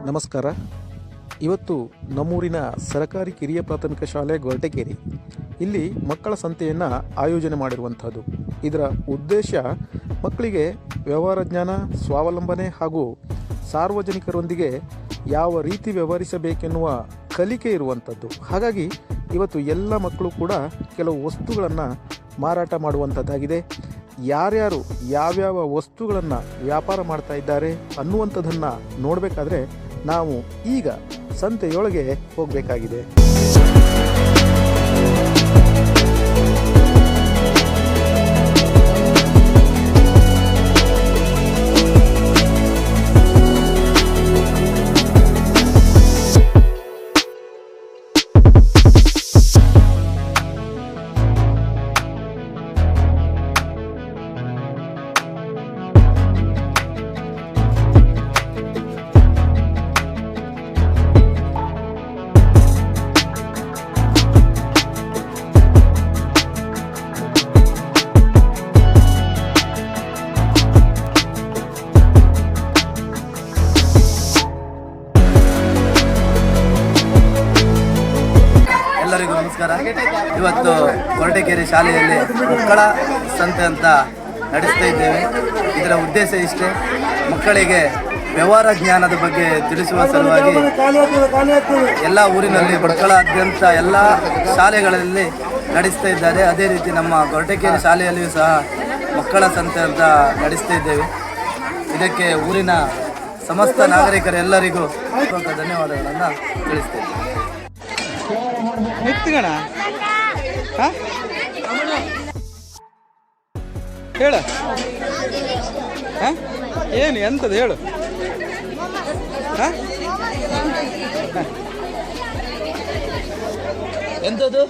ನಮಸ್ಕಾರ. ಇವತ್ತು ನಮ್ಮೂರಿನ ಸರಕಾರಿ ಕಿರಿಯ ಪ್ರಾಥಮಿಕ ಶಾಲೆ ಗೊರಟೇಕೆರೆ ಇಲ್ಲಿ ಮಕ್ಕಳ ಸಂತೆಯನ್ನು ಆಯೋಜನೆ ಮಾಡಿರುವಂಥದ್ದು. ಇದರ ಉದ್ದೇಶ ಮಕ್ಕಳಿಗೆ ವ್ಯವಹಾರ ಜ್ಞಾನ, ಸ್ವಾವಲಂಬನೆ ಹಾಗೂ ಸಾರ್ವಜನಿಕರೊಂದಿಗೆ ಯಾವ ರೀತಿ ವ್ಯವಹರಿಸಬೇಕೆನ್ನುವ ಕಲಿಕೆ ಇರುವಂಥದ್ದು. ಹಾಗಾಗಿ ಇವತ್ತು ಎಲ್ಲ ಮಕ್ಕಳು ಕೂಡ ಕೆಲವು ವಸ್ತುಗಳನ್ನು ಮಾರಾಟ ಮಾಡುವಂಥದ್ದಾಗಿದೆ. ಯಾರ್ಯಾರು ಯಾವ್ಯಾವ ವಸ್ತುಗಳನ್ನು ವ್ಯಾಪಾರ ಮಾಡ್ತಾ ಇದ್ದಾರೆ ಅನ್ನುವಂಥದ್ದನ್ನು ನೋಡಬೇಕಾದ್ರೆ ನಾವು ಈಗ ಸಂತೆಯೊಳಗೆ ಹೋಗಬೇಕಾಗಿದೆ. ಎಲ್ಲರಿಗೂ ನಮಸ್ಕಾರ. ಇವತ್ತು ಗೊರಟೇಕೆರೆ ಶಾಲೆಯಲ್ಲಿ ಮಕ್ಕಳ ಸಂತೆ ಅಂತ ನಡೆಸ್ತಾ ಇದ್ದೇವೆ. ಇದರ ಉದ್ದೇಶ ಇಷ್ಟೇ, ಮಕ್ಕಳಿಗೆ ವ್ಯವಹಾರ ಜ್ಞಾನದ ಬಗ್ಗೆ ತಿಳಿಸುವ ಸಲುವಾಗಿ ಎಲ್ಲ ಊರಿನಲ್ಲಿ ಮಕ್ಕಳಾದ್ಯಂತ ಎಲ್ಲ ಶಾಲೆಗಳಲ್ಲಿ ನಡೆಸ್ತಾ ಇದ್ದಾರೆ. ಅದೇ ರೀತಿ ನಮ್ಮ ಗೊರಟೇಕೆರೆ ಶಾಲೆಯಲ್ಲಿಯೂ ಸಹ ಮಕ್ಕಳ ಸಂತೆ ಅಂತ ನಡೆಸ್ತಾ ಇದ್ದೇವೆ. ಇದಕ್ಕೆ ಊರಿನ ಸಮಸ್ತ ನಾಗರಿಕರೆಲ್ಲರಿಗೂ ಧನ್ಯವಾದಗಳನ್ನು ತಿಳಿಸ್ತೇವೆ. ನಿತ್ಗಣ ಹೇಳ ಏನು ಎಂಥದ್ದು ಹೇಳು. ಎಂಥದ್ದು?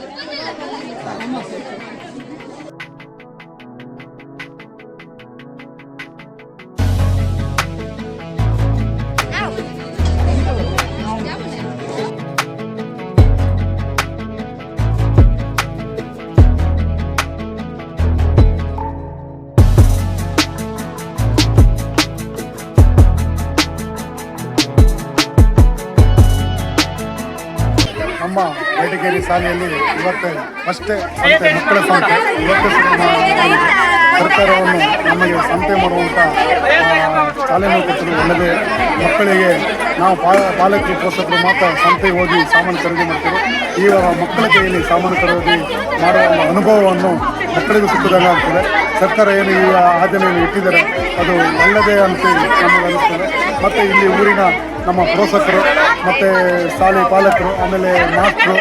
ನಮ್ಮ ಗೊರಟೇಕೆರೆ ಶಾಲೆಯಲ್ಲಿ ಇವತ್ತು ಅಷ್ಟೇ ಸಂತೆ, ಮಕ್ಕಳ ಸಂತೆ. ಇವತ್ತು ಸರ್ಕಾರವನ್ನು ನಮಗೆ ಸಂತೆ ಮಾಡುವಂಥ ಚಾಲನೆ ಕೊಟ್ಟರು. ಅಲ್ಲದೆ ಮಕ್ಕಳಿಗೆ ನಾವು ಪಾಲಕರು ಪೋಷಕರು ಮಾತ್ರ ಸಂತೆಗೆ ಹೋಗಿ ಸಾಮಾನು ಖರೀದಿ ಮಾಡ್ತೇವೆ. ಈಗ ಮಕ್ಕಳ ಕೈಯಲ್ಲಿ ಸಾಮಾನು ಖರೀದಿ ಮಾಡುವ ಅನುಭವವನ್ನು ಮಕ್ಕಳಿಗೂ ಸಿಕ್ಕಿದಾಗ ಆಗ್ತದೆ. ಸರ್ಕಾರ ಏನು ಈ ಆಚರಣೆಯನ್ನು ಇಟ್ಟಿದ್ದಾರೆ ಅದು ಒಳ್ಳೆಯದೇ ಅಂತ ನಮಗೆ ಅನ್ನಿಸ್ತದೆ. ಮತ್ತು ಇಲ್ಲಿ ಊರಿನ ನಮ್ಮ ಪೋಷಕರು ಮತ್ತು ಶಾಲೆ ಪಾಲಕರು ಆಮೇಲೆ ಮಾಸ್ಟ್ರು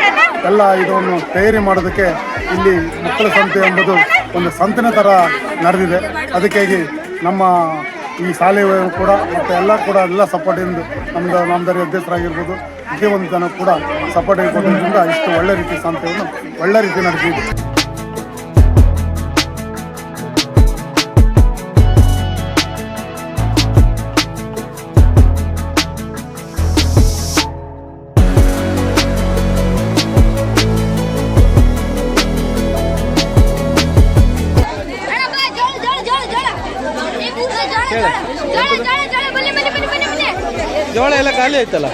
ಎಲ್ಲ ಇದನ್ನು ತಯಾರಿ ಮಾಡೋದಕ್ಕೆ ಇಲ್ಲಿ ಮಕ್ಕಳ ಸಂತೆ ಎಂಬುದು ಒಂದು ಸಂತಿನ ಥರ ನಡೆದಿದೆ. ಅದಕ್ಕಾಗಿ ನಮ್ಮ ಈ ಶಾಲೆಯವರು ಕೂಡ ಮತ್ತು ಎಲ್ಲ ಸಪೋರ್ಟಿಂದ ನಮ್ಮದರಿ ಅಧ್ಯಕ್ಷರಾಗಿರ್ಬೋದು, ಪ್ರತಿಯೊಂದು ಜನ ಕೂಡ ಸಪೋರ್ಟ್ ಕೊಡೋದ್ರಿಂದ ಇಷ್ಟು ಒಳ್ಳೆ ರೀತಿ ಸಂತೆಯನ್ನು ಒಳ್ಳೆ ರೀತಿ ನಡೆದಿದೆ. ಜೋಳ ಎಲ್ಲ ಖಾಲಿ ಆಯ್ತಲ್ಲ.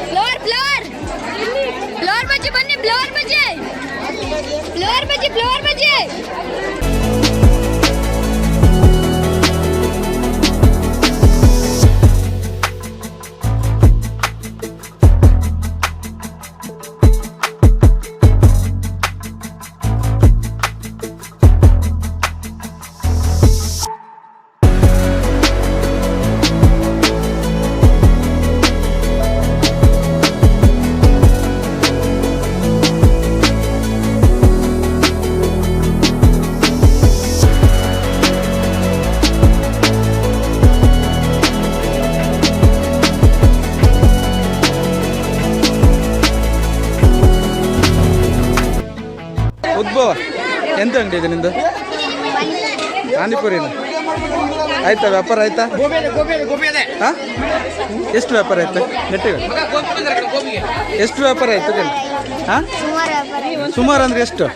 ಉದ್ಭವ ಎಂತ ಅಂಗಡಿ ಇದೆ ನಿಂದು? ಪಾನಿಪುರಿನ ಆಯ್ತಾ? ವ್ಯಾಪಾರ ಆಯ್ತಾ? ಹಾಂ, ಎಷ್ಟು ವ್ಯಾಪಾರ ಆಯ್ತು? ನೆಟ್ಟಿಗೆ ಎಷ್ಟು ವ್ಯಾಪಾರ ಆಯ್ತು? ಹಾಂ, ಸುಮಾರು ಅಂದರೆ ಎಷ್ಟು?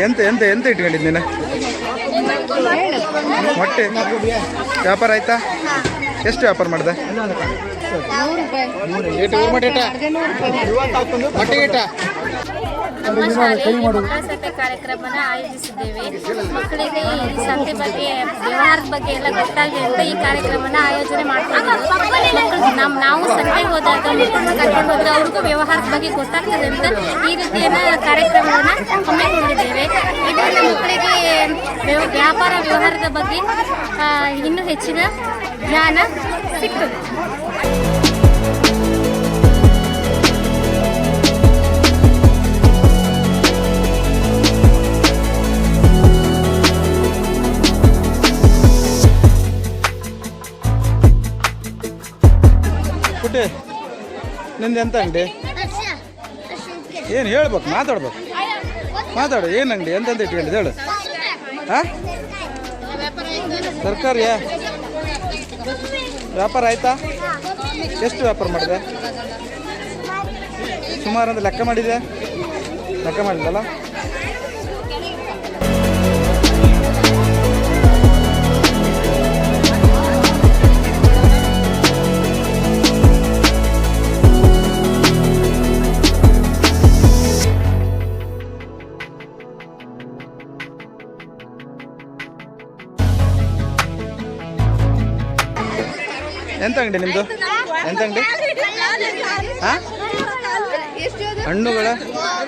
ಎಂತ ಎಂತ ಎಂತ ಇಟ್ಕೊಂಡಿದ್ದು ನೀನು ಮೊಟ್ಟೆ ವ್ಯಾಪಾರ ಆಯ್ತಾ? ಎಷ್ಟು ವ್ಯಾಪಾರ ಮಾಡಿದೆ? ನಮ್ಮ ಶಾಲೆಯಲ್ಲಿ ಮಕ್ಕಳ ಸಂತೆ ಕಾರ್ಯಕ್ರಮನ ಆಯೋಜಿಸಿದ್ದೇವೆ. ಮಕ್ಕಳಿಗೆ ಈ ಸಂತೆ ಬಗ್ಗೆ ವ್ಯವಹಾರದ ಬಗ್ಗೆ ಎಲ್ಲ ಗೊತ್ತಾಗಲಿ ಅಂತ ಈ ಕಾರ್ಯಕ್ರಮನ ಆಯೋಜನೆ ಮಾಡ್ಕೊಂಡಿದ್ದೀವಿ. ನಾವು ಸಂತೆಗೆ ಹೋದಾಗ ಮಕ್ಕಳನ್ನ ಕರ್ಕೊಂಡು ಹೋದ್ರೆ ಅವ್ರಿಗೂ ವ್ಯವಹಾರದ ಬಗ್ಗೆ ಗೊತ್ತಾಗ್ತದೆ ಅಂತ ಈ ರೀತಿಯ ಕಾರ್ಯಕ್ರಮವನ್ನು ಹಮ್ಮಿಕೊಂಡಿದ್ದೇವೆ. ಇದರಿಂದ ಮಕ್ಕಳಿಗೆ ವ್ಯಾಪಾರ ವ್ಯವಹಾರದ ಬಗ್ಗೆ ಇನ್ನೂ ಹೆಚ್ಚಿನ ಜ್ಞಾನ ಸಿಗ್ತದೆ. ಪುಟ್ಟಿ ನಿಂದು ಎಂತ ಅಂಗಡಿ? ಏನು ಹೇಳ್ಬೇಕು, ಮಾತಾಡು. ಏನು ಅಂಗಡಿ ಎಂತೆಂತ ಇಟ್ಕೊಂಡಿದ್ದು ಹೇಳು. ಹಾಂ, ತರಕಾರಿಯಾ? ವ್ಯಾಪಾರ ಆಯ್ತಾ? ಎಷ್ಟು ವ್ಯಾಪಾರ ಮಾಡಿದೆ? ಸುಮಾರು ಅಂತ ಲೆಕ್ಕ ಮಾಡಿದೆ? ಲೆಕ್ಕ ಮಾಡಿದ್ದಲ್ಲ? ಎಂತ ಅಂಗಡಿ ನಿಮ್ಮದು? ಎಂತ ಅಂಗಡಿ? ಹಾಂ, ಹಣ್ಣುಗಳ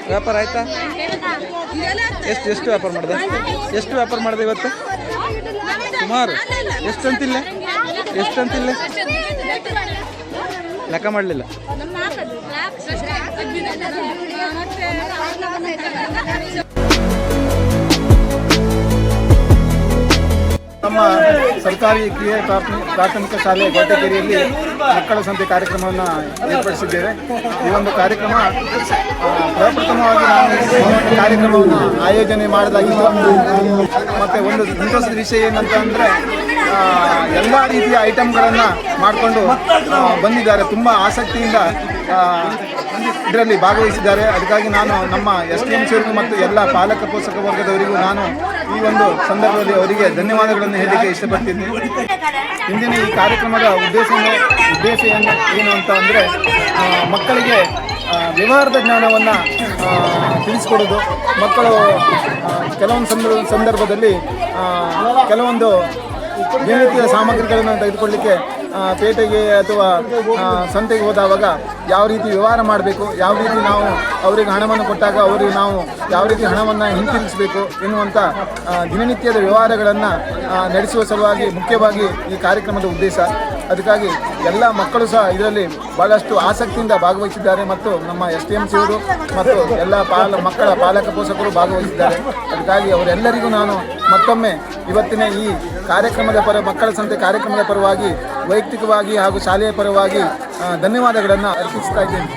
ವ್ಯಾಪಾರ ಆಯ್ತಾ? ಎಷ್ಟು ವ್ಯಾಪಾರ ಮಾಡಿದೆ? ಎಷ್ಟು ವ್ಯಾಪಾರ ಮಾಡಿದೆ ಇವತ್ತು? ಸುಮಾರು ಎಷ್ಟಂತಿಲ್ಲ ಲೆಕ್ಕ ಮಾಡಲಿಲ್ಲ. ನಮ್ಮ ಸರ್ಕಾರಿ ಕಿರಿಯ ಪ್ರಾಥಮಿಕ ಶಾಲೆ ಗೊರಟೇಕೆರೆಯಲ್ಲಿ ಮಕ್ಕಳ ಸಂತೆ ಕಾರ್ಯಕ್ರಮವನ್ನು ಏರ್ಪಡಿಸಿದ್ದೇವೆ. ಈ ಒಂದು ಕಾರ್ಯಕ್ರಮ ಪ್ರಪ್ರಥಮವಾಗಿ ನಾವು ಕಾರ್ಯಕ್ರಮವನ್ನು ಆಯೋಜನೆ ಮಾಡಲಾಗಿತ್ತು. ಮತ್ತು ಒಂದು ಸಂತೋಷದ ವಿಷಯ ಏನಂತ ಅಂದರೆ ಎಲ್ಲ ರೀತಿಯ ಐಟಮ್ಗಳನ್ನು ಮಾಡಿಕೊಂಡು ಬಂದಿದ್ದಾರೆ. ತುಂಬ ಆಸಕ್ತಿಯಿಂದ ಇದರಲ್ಲಿ ಭಾಗವಹಿಸಿದ್ದಾರೆ. ಅದಕ್ಕಾಗಿ ನಾನು ನಮ್ಮ STMCವರಿಗೂ ಮತ್ತು ಎಲ್ಲ ಪಾಲಕ ಪೋಷಕ ವರ್ಗದವರಿಗೂ ನಾನು ಈ ಒಂದು ಸಂದರ್ಭದಲ್ಲಿ ಅವರಿಗೆ ಧನ್ಯವಾದಗಳನ್ನು ಹೇಳಲಿಕ್ಕೆ ಇಷ್ಟಪಡ್ತೀನಿ. ಇಂದಿನ ಈ ಕಾರ್ಯಕ್ರಮದ ಉದ್ದೇಶ ಏನು ಅಂತ ಅಂದರೆ ಮಕ್ಕಳಿಗೆ ವ್ಯವಹಾರದ ಜ್ಞಾನವನ್ನು ತಿಳಿಸ್ಕೊಡೋದು. ಮಕ್ಕಳು ಕೆಲವೊಂದು ಸಂದರ್ಭದಲ್ಲಿ ಕೆಲವೊಂದು ದಿನನಿತ್ಯದ ಸಾಮಗ್ರಿಗಳನ್ನು ತೆಗೆದುಕೊಳ್ಳಲಿಕ್ಕೆ ಪೇಟೆಗೆ ಅಥವಾ ಸಂತೆಗೆ ಹೋದಾಗ ಯಾವ ರೀತಿ ವ್ಯವಹಾರ ಮಾಡಬೇಕು, ಯಾವ ರೀತಿ ನಾವು ಅವರಿಗೆ ಹಣವನ್ನು ಕೊಟ್ಟಾಗ ಅವರಿಗೆ ನಾವು ಯಾವ ರೀತಿ ಹಣವನ್ನು ಹಿಂತಿರುಗಿಸಬೇಕು ಎನ್ನುವಂಥ ದಿನನಿತ್ಯದ ವ್ಯವಹಾರಗಳನ್ನು ನಡೆಸುವ ಸಲುವಾಗಿ ಮುಖ್ಯವಾಗಿ ಈ ಕಾರ್ಯಕ್ರಮದ ಉದ್ದೇಶ. ಅದಕ್ಕಾಗಿ ಎಲ್ಲ ಮಕ್ಕಳು ಸಹ ಇದರಲ್ಲಿ ಭಾಳಷ್ಟು ಆಸಕ್ತಿಯಿಂದ ಭಾಗವಹಿಸಿದ್ದಾರೆ ಮತ್ತು ನಮ್ಮ STMCಯವರು ಮತ್ತು ಎಲ್ಲ ಮಕ್ಕಳ ಪಾಲಕ ಪೋಷಕರು ಭಾಗವಹಿಸಿದ್ದಾರೆ. ಅದಕ್ಕಾಗಿ ಅವರೆಲ್ಲರಿಗೂ ನಾನು ಮತ್ತೊಮ್ಮೆ ಇವತ್ತಿನ ಈ ಕಾರ್ಯಕ್ರಮದ ಮಕ್ಕಳ ಸಂತೆ ಕಾರ್ಯಕ್ರಮದ ಪರವಾಗಿ ವೈಯಕ್ತಿಕವಾಗಿ ಹಾಗೂ ಶಾಲೆಯ ಪರವಾಗಿ ಧನ್ಯವಾದಗಳನ್ನು ಅರ್ಪಿಸ್ತಾ ಇದ್ದೇನೆ.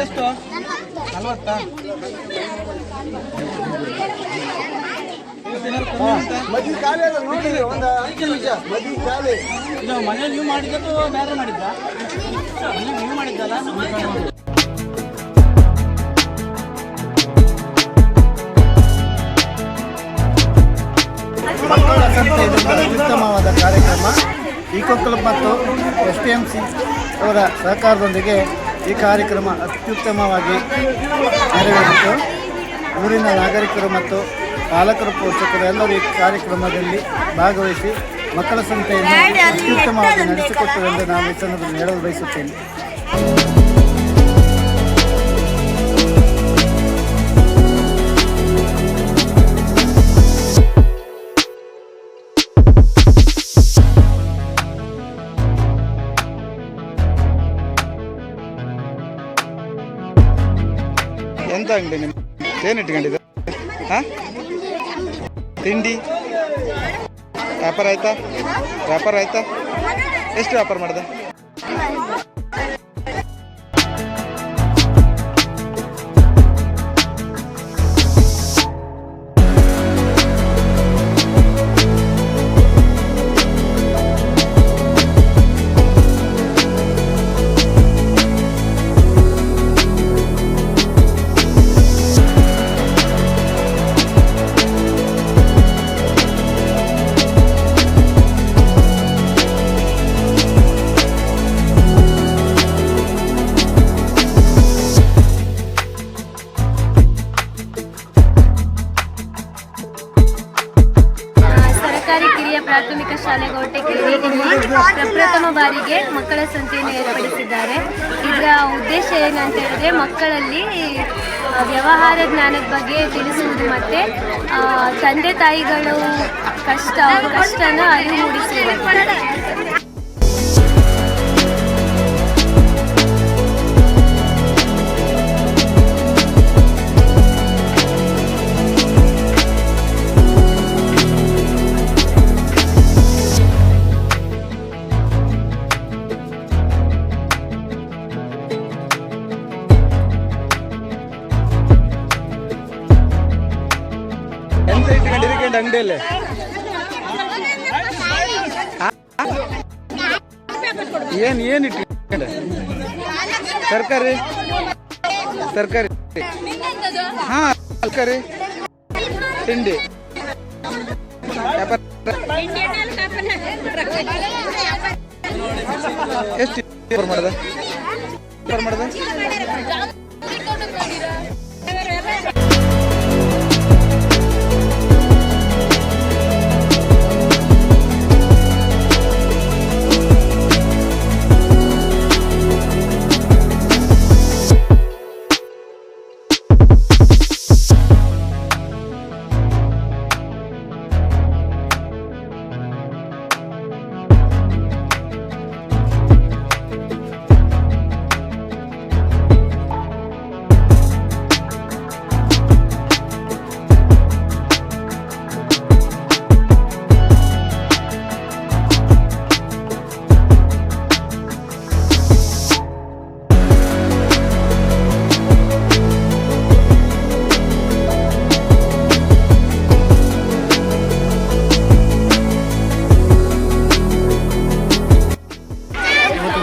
ಎಷ್ಟು? 40? ಮನೇಲಿ ನೀವು ಮಾಡಿದ್ದು ಬೇರೆ ಮಾಡಿದ್ದ? ನೀವು ಮಾಡಿದ್ದಲ್ಲ? ಮಕ್ಕಳ ಸಂತೆ ಅತ್ಯುತ್ತಮವಾದ ಕಾರ್ಯಕ್ರಮ. ಈಕೋ ಕ್ಲಬ್ ಮತ್ತು STMC ಅವರ ಸಹಕಾರದೊಂದಿಗೆ ಈ ಕಾರ್ಯಕ್ರಮ ಅತ್ಯುತ್ತಮವಾಗಿ ನೆರವೇರಿತು. ಊರಿನ ನಾಗರಿಕರು ಮತ್ತು ಪಾಲಕರು ಪೋಷಕರು ಎಲ್ಲರೂ ಈ ಕಾರ್ಯಕ್ರಮದಲ್ಲಿ ಭಾಗವಹಿಸಿ ಮಕ್ಕಳ ಸಂತೆಯನ್ನು ಅತ್ಯುತ್ತಮವಾಗಿ ನಡೆಸಿಕೊಟ್ಟರು ಎಂದು ನಾನು ಈ ಸಂದರ್ಭದಲ್ಲಿ ಹೇಳಲು ಬಯಸುತ್ತೇನೆ. ಎಂತ ಅಂಗಡಿ ನಿಮ್ಮ ಏನು ಇಟ್ಕೊಂಡಿದ್ದೆ? ಹಾಂ, ತಿಂಡಿ ವ್ಯಾಪಾರ ಆಯ್ತಾ? ವ್ಯಾಪಾರ ಆಯ್ತಾ? ಎಷ್ಟು ವ್ಯಾಪಾರ ಮಾಡಿದೆ? ಸರ್ಕಾರಿ ಕಿರಿಯ ಪ್ರಾಥಮಿಕ ಶಾಲೆ ಗೌಟೆಕೆರೆಯಲ್ಲಿ ಪ್ರಪ್ರಥಮ ಬಾರಿಗೆ ಮಕ್ಕಳ ಸಂತೆಯನ್ನು ಏರ್ಪಡಿಸಿದ್ದಾರೆ. ಇದರ ಉದ್ದೇಶ ಏನಂತ ಹೇಳಿದ್ರೆ ಮಕ್ಕಳಲ್ಲಿ ವ್ಯವಹಾರ ಜ್ಞಾನದ ಬಗ್ಗೆ ತಿಳಿಸುವುದು ಮತ್ತು ತಂದೆ ತಾಯಿಗಳು ಅವ್ರ ಕಷ್ಟನ ಅರಿವು ಮೂಡಿಸುವುದು. ಎಂತ ಇಟ್ಕೊಂಡಿರಿಕೊಂಡು ಅಂಗಡಿಯಲ್ಲೇ? ಏನು ಇಟ್ಕೊಂಡೆ? ತರಕಾರಿ ಹಾಂ, ತರಕಾರಿ ತಿಂಡಿ ವ್ಯಾಪಾರ ಎಷ್ಟು ವ್ಯಾಪಾರ ಮಾಡಿದೆ?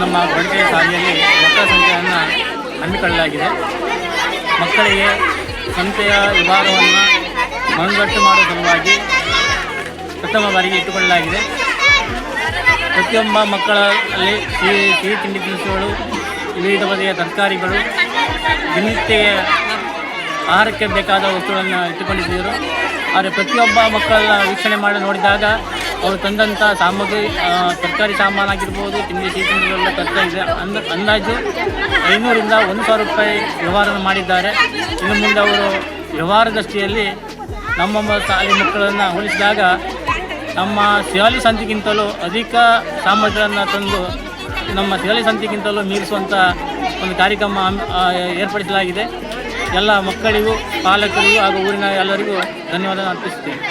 ನಮ್ಮ ಗೌಟೆಕೆರೆ ಶಾಲೆಯಲ್ಲಿ ಮಕ್ಕಳ ಸಂತೆಯನ್ನು ಹಮ್ಮಿಕೊಳ್ಳಲಾಗಿದೆ. ಮಕ್ಕಳಿಗೆ ಸಂತೆಯ ವಿಭಾಗವನ್ನು ಮನದಟ್ಟು ಮಾಡುವ ಸಲುವಾಗಿ ಪ್ರಥಮ ಬಾರಿಗೆ ಇಟ್ಟುಕೊಳ್ಳಲಾಗಿದೆ. ಪ್ರತಿಯೊಬ್ಬ ಮಕ್ಕಳಲ್ಲಿ ಸಿಹಿ ತಿಂಡಿ ತಿನಿಸುಗಳು, ವಿವಿಧ ಬಗೆಯ ತರಕಾರಿಗಳು, ದಿನನಿತ್ಯ ಆಹಾರಕ್ಕೆ ಬೇಕಾದ ವಸ್ತುಗಳನ್ನು ಇಟ್ಟುಕೊಂಡಿದ್ದರು. ಆದರೆ ಪ್ರತಿಯೊಬ್ಬ ಮಕ್ಕಳನ್ನ ವೀಕ್ಷಣೆ ಮಾಡಿ ನೋಡಿದಾಗ ಅವರು ತಂದಂಥ ಸಾಮಗ್ರಿ, ತರಕಾರಿ ಸಾಮಾನಾಗಿರ್ಬೋದು, ಸಿಹಿ ತಿಂಡಿಗಳೆಲ್ಲ ತರ್ತಾ ಇದೆ. ಅಂದಾಜು 500ರಿಂದ 1,000 ರೂಪಾಯಿ ವ್ಯವಹಾರ ಮಾಡಿದ್ದಾರೆ. ಇನ್ನು ಮುಂದೆ ಅವರು ವ್ಯವಹಾರ ದೃಷ್ಟಿಯಲ್ಲಿ ನಮ್ಮ ಶಾಲೆ ಮಕ್ಕಳನ್ನು ಹೋಲಿಸಿದಾಗ ನಮ್ಮ ಶಾಲೆ ಸಂತೆಗಿಂತಲೂ ಅಧಿಕ ಸಾಮಗ್ರಿಗಳನ್ನು ತಂದು ನಮ್ಮ ಶಾಲೆ ಸಂತೆಗಿಂತಲೂ ಮೀರಿಸುವಂಥ ಒಂದು ಕಾರ್ಯಕ್ರಮ ಏರ್ಪಡಿಸಲಾಗಿದೆ. ಎಲ್ಲ ಮಕ್ಕಳಿಗೂ, ಪಾಲಕರಿಗೂ ಹಾಗೂ ಊರಿನ ಎಲ್ಲರಿಗೂ ಧನ್ಯವಾದ ಅರ್ಪಿಸುತ್ತೇನೆ.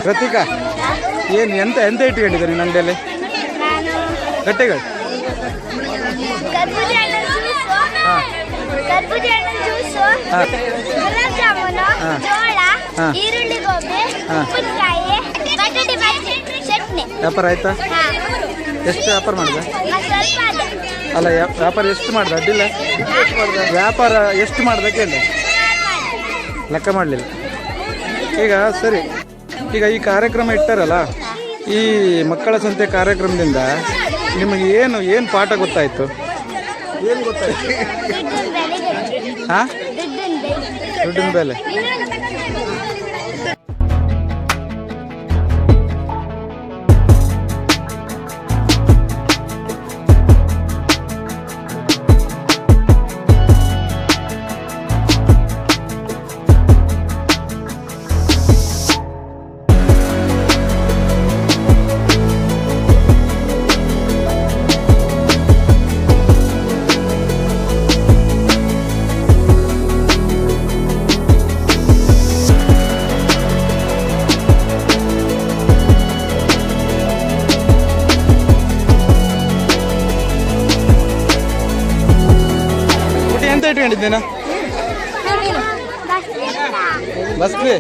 ಪ್ರತೀಕಾ, ಏನು ಎಂತ ಇಟ್ಕೊಂಡಿದ್ದೆ ನೀನು ಅಂಗಡಿಯಲ್ಲಿ? ಗಟ್ಟೆಗಳು ಗುಲಾಬ್ ಜಾಮೂನು, ಜೋಳ, ಈರುಳ್ಳಿ ಗೋಬಿ, ಉಪ್ಪಿನಕಾಯಿ, ಬಟಾಟೆ ಬಜ್ಜಿ, ಚಟ್ನಿ. ವ್ಯಾಪಾರ ಆಯ್ತಾ? ಎಷ್ಟು ವ್ಯಾಪಾರ ಮಾಡಿದೆ? ಅಲ್ಲ, ವ್ಯಾಪಾರ ಎಷ್ಟು ಮಾಡಿದೆ? ಅಡ್ಡಿಲ್ಲ. ವ್ಯಾಪಾರ ಎಷ್ಟು ಮಾಡಿದೆ ಕೇಳಿ, ಲೆಕ್ಕ ಮಾಡಲಿಲ್ಲ. ಈಗ ಸರಿ, ಈಗ ಈ ಕಾರ್ಯಕ್ರಮ ಇಟ್ಟಾರಲ್ಲ, ಈ ಮಕ್ಕಳ ಸಂತೆ ಕಾರ್ಯಕ್ರಮದಿಂದ ನಿಮಗೆ ಏನು ಪಾಠ ಗೊತ್ತಾಯಿತು? ಏನು ಗೊತ್ತಾಯ್ತು? ಹಾಂ, ದುಡ್ಡಿನ ಬೆಲೆ. ಇಟ್ಕೊಂಡಿದ್ದೇನಾ ಬಸ್ಲಿ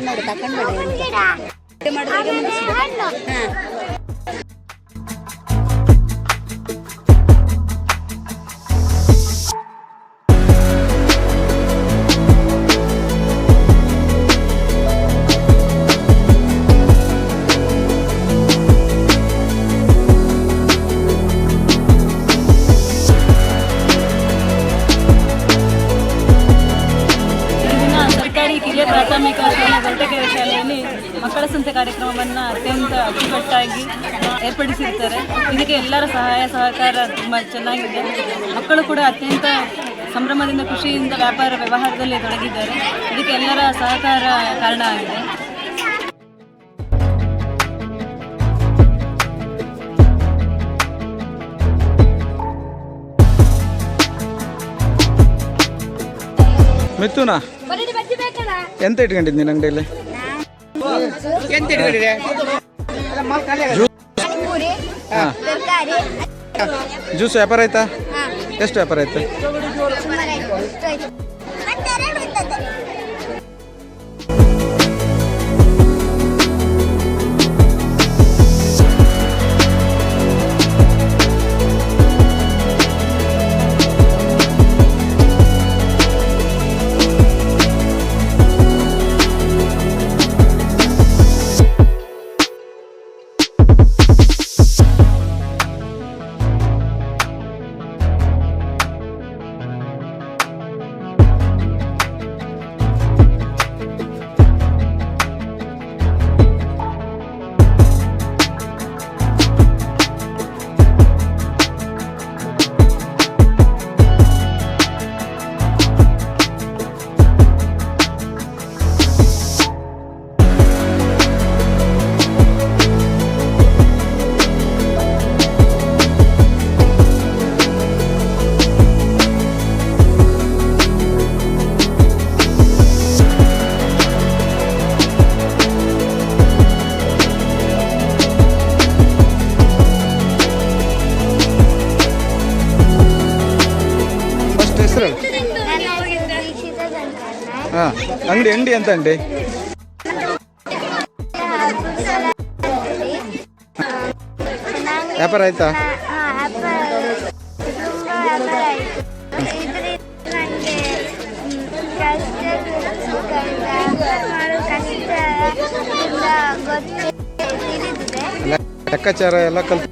ಸರ್ಕಾರಿ ಕಿರಿಯ ಪ್ರಾಥಮಿಕ ಶಾಲೆ ಗೊರಟೆಕೆರೆ ಶಾಲೆಯಲ್ಲಿ ಮಕ್ಕಳ ಸಂತೆ ಕಾರ್ಯಕ್ರಮವನ್ನು ಅತ್ಯಂತ ಅಚ್ಚುಕಟ್ಟಾಗಿ ಏರ್ಪಡಿಸಿರ್ತಾರೆ. ಇದಕ್ಕೆ ಎಲ್ಲರ ಸಹಾಯ ಸಹಕಾರ ತುಂಬ ಚೆನ್ನಾಗಿದೆ. ಮಕ್ಕಳು ಕೂಡ ಅತ್ಯಂತ ಸಂಭ್ರಮದಿಂದ ಖುಷಿಯಿಂದ ವ್ಯಾಪಾರ ವ್ಯವಹಾರದಲ್ಲಿ ತೊಡಗಿದ್ದಾರೆ. ಇದಕ್ಕೆ ಎಲ್ಲರ ಸಹಕಾರ ಕಾರಣ ಆಗಿದೆ. ಮಿಥುನ ಎಂತ ಇಟ್ಕೊಂಡಿದ್ದೀನಿ ಅಂಗಡಿಯಲ್ಲಿ ಜ್ಯೂಸ್ ವ್ಯಾಪಾರ ಆಯ್ತಾ? ಎಷ್ಟು ವ್ಯಾಪಾರ ಆಯ್ತು? ಹೆಸರು ಹಾಂ ಅಂಗಡಿ ಅಂತ ಅಂಡಿ ವ್ಯಾಪಾರ ಆಯ್ತಾ? ಲೆಕ್ಕಾಚಾರ ಎಲ್ಲ ಕಲ್ತು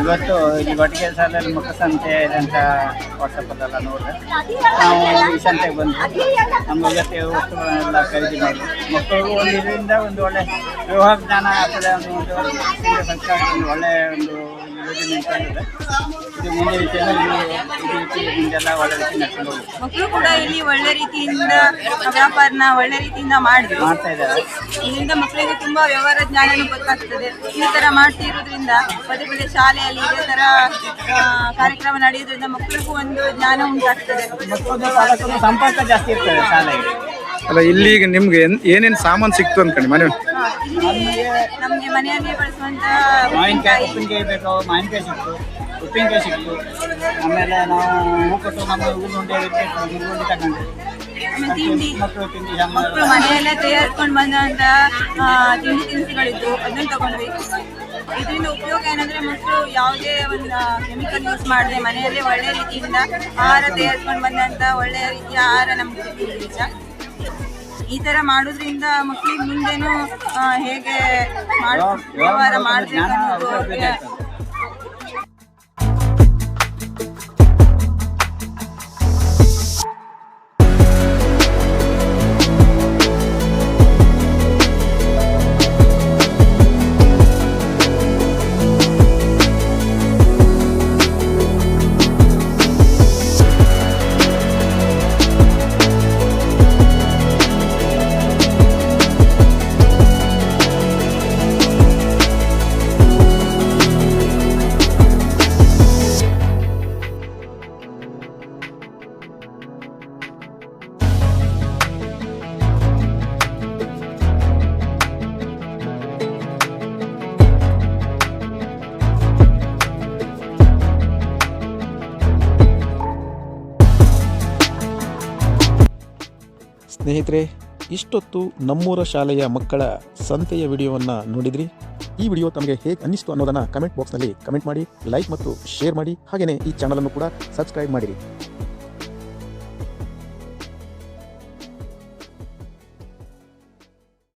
ಇವತ್ತು ಇಲ್ಲಿ ಗೊರಟೆಕೆರೆ ಶಾಲೆಯಲ್ಲಿ ಮಕ್ಕಳ ಸಂತೆ ಇದೆ ಅಂತ ವಾಟ್ಸಪ್ಪಲ್ಲೆಲ್ಲ ನೋಡಿದೆ. ನಾವು ಈ ಸಂತೆಗೆ ಬಂದು ನಮ್ಮ ಅಗತ್ಯ ವಸ್ತುಗಳನ್ನೆಲ್ಲ ಖರೀದಿ ಮಾಡಿ ಮಕ್ಕಳಿಗೂ ಒಂದು ಇದರಿಂದ ಒಂದು ಒಳ್ಳೆ ವ್ಯವಹಾರ ಜ್ಞಾನ ಆಗ್ತದೆ. ಒಂದು ಸಂಸ್ಕಾರ ಒಂದು ಒಳ್ಳೆಯ ಒಂದು ಯೋಜನೆ ಅಂತಂದಿದೆ. ಇದು ಮುಂದೆ ರೀತಿಯಿಂದ ಒಳ್ಳೆ ರೀತಿ ನಡ್ಕೊಂಡು ಹೋಗುತ್ತೆ. ಮಕ್ಕಳು ಕೂಡ ಇಲ್ಲಿ ಒಳ್ಳೆ ರೀತಿಯಿಂದ ವ್ಯಾಪಾರನ ಒಳ್ಳೆ ರೀತಿಯಿಂದ ಮಾಡ್ತಾ ಇದ್ದಾರೆ. ಇದರಿಂದ ಮಕ್ಕಳಿಗೆ ತುಂಬಾ ವ್ಯವಹಾರ ಜ್ಞಾನನೂ ಗೊತ್ತಾಗ್ತದೆ. ಈ ತರ ಮಾಡ್ತಿರೋದ್ರಿಂದ ಪದೇ ಪದೇ ಶಾಲೆಯಲ್ಲಿ ಇದೇ ತರ ಕಾರ್ಯಕ್ರಮ ನಡೆಯೋದ್ರಿಂದ ಮಕ್ಕಳಿಗೂ ಒಂದು ಜ್ಞಾನ ಉಂಟಾಗ್ತದೆ. ಮಕ್ಕಳು ಪಾಲಕರು ಸಂಪರ್ಕ ಜಾಸ್ತಿ ಇರ್ತದೆ ಶಾಲೆಗೆ. ಅಲ್ಲ ಇಲ್ಲಿ ಈಗ ನಿಮ್ಗೆ ಏನೇನು ಸಾಮಾನು ಸಿಕ್ತು ಅನ್ಕೊಳ್ಳಿ ಮನೆ ನಮಗೆ ಮನೆಯಲ್ಲಿ ಬಳಸುವಂತ ಮಾವಿನಕಾಯಿ ಉಪ್ಪಿನಕಾಯಿ ಬೇಕು, ಮಾವಿನಕಾಯಿ ಸಿಕ್ತು, ಉಪ್ಪಿನಕಾಯಿ ಸಿಕ್ತು. ಆಮೇಲೆ ನಾವು ಹೂ ಕೊಟ್ಟು ನಮ್ಮ ಹೂಗುಂಡೆ ತಗೊಂಡು ತಿಂಡಿ ಮಕ್ಕಳು ಮನೆಯಲ್ಲೇ ತಯಾರಿಸ್ಕೊಂಡು ಬಂದಂತ ತಿಂಡಿ ತಿನಿಸುಗಳಿದ್ದು ಅದನ್ನು ತಗೊಂಡ್ವಿ. ಇದರಿಂದ ಉಪಯೋಗ ಏನಂದ್ರೆ ಮಕ್ಕಳು ಯಾವುದೇ ಒಂದು ಕೆಮಿಕಲ್ ಯೂಸ್ ಮಾಡದೆ ಮನೆಯಲ್ಲೇ ಒಳ್ಳೆ ರೀತಿಯಿಂದ ಆಹಾರ ತಯಾರಿಸ್ಕೊಂಡು ಬಂದಂತ ಒಳ್ಳೆಯ ರೀತಿಯ ಆಹಾರ ನಮ್ಗೆ ನಿಜ. ಈ ತರ ಮಾಡೋದ್ರಿಂದ ಮಕ್ಕಳಿಗೆ ಮುಂದೇನು ಹೇಗೆ ವ್ಯವಹಾರ ಮಾಡಬೇಕು ಅನ್ನೋದು ಸ್ನೇಹಿತರೆ, ಇಷ್ಟೊತ್ತು ನಮ್ಮೂರ ಶಾಲೆಯ ಮಕ್ಕಳ ಸಂತೆಯ ವಿಡಿಯೋವನ್ನು ನೋಡಿದ್ರಿ. ಈ ವಿಡಿಯೋ ತಮಗೆ ಹೇಗೆ ಅನ್ನಿಸ್ತು ಅನ್ನೋದನ್ನು ಕಮೆಂಟ್ ಬಾಕ್ಸ್ನಲ್ಲಿ ಕಮೆಂಟ್ ಮಾಡಿ, ಲೈಕ್ ಮತ್ತು ಶೇರ್ ಮಾಡಿ. ಹಾಗೆಯೇ ಈ ಚಾನಲನ್ನು ಕೂಡ ಸಬ್ಸ್ಕ್ರೈಬ್ ಮಾಡಿರಿ.